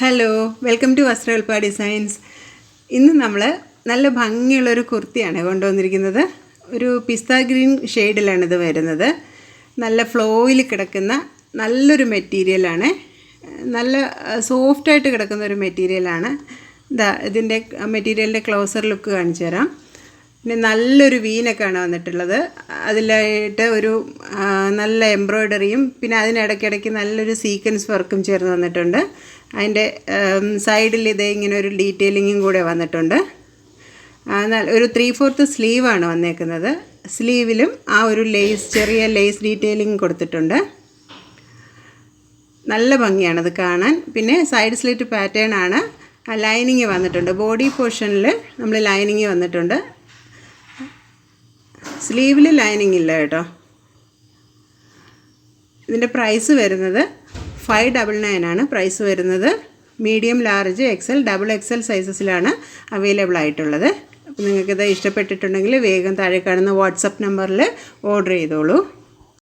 Hello, welcome to Vasthrakalpa designs. ഇന്ന് നമ്മൾ നല്ല ഭംഗിയുള്ളൊരു കുർത്തിയാണ് കൊണ്ടുവന്നിരിക്കുന്നത്. ഒരു പിസ്ത ഗ്രീൻ ഷെയ്ഡിലാണിത് വരുന്നത്. നല്ല ഫ്ലോയിൽ കിടക്കുന്ന നല്ലൊരു മെറ്റീരിയലാണ്. നല്ല സോഫ്റ്റായിട്ട് കിടക്കുന്ന ഒരു മെറ്റീരിയലാണ്. ഇതിൻ്റെ മെറ്റീരിയലിൻ്റെ ക്ലോസർ ലുക്ക് കാണിച്ചു തരാം. പിന്നെ നല്ലൊരു വീനൊക്കെയാണ് വന്നിട്ടുള്ളത്. അതിലായിട്ട് ഒരു നല്ല എംബ്രോയ്ഡറിയും പിന്നെ അതിനിടയ്ക്കിടയ്ക്ക് നല്ലൊരു സീക്വൻസ് വർക്കും ചേർന്ന് വന്നിട്ടുണ്ട്. അതിൻ്റെ സൈഡിൽ ഇങ്ങനെ ഒരു ഡീറ്റെയിലിങ്ങും കൂടെ വന്നിട്ടുണ്ട്. ഒരു 3/4 സ്ലീവാണ് വന്നേക്കുന്നത്. സ്ലീവിലും ആ ഒരു ചെറിയ ലേസ് ഡീറ്റെയിലിംഗ് കൊടുത്തിട്ടുണ്ട്. നല്ല ഭംഗിയാണത് കാണാൻ. പിന്നെ സൈഡ് സ്ലിറ്റ് പാറ്റേൺ ആണ്. ലൈനിങ് വന്നിട്ടുണ്ട്. ബോഡി പോർഷനിൽ നമ്മൾ ലൈനിങ് വന്നിട്ടുണ്ട്. സ്ലീവിൽ ലൈനിങ് ഇല്ല കേട്ടോ. ഇതിൻ്റെ പ്രൈസ് വരുന്നത് 599 ആണ് പ്രൈസ് വരുന്നത്. മീഡിയം, ലാർജ്, XL, XXL സൈസസിലാണ് അവൈലബിൾ ആയിട്ടുള്ളത്. അപ്പോൾ നിങ്ങൾക്കിത് ഇഷ്ടപ്പെട്ടിട്ടുണ്ടെങ്കിൽ വേഗം താഴെ കാണുന്ന വാട്സപ്പ് നമ്പറിൽ ഓർഡർ ചെയ്തോളൂ.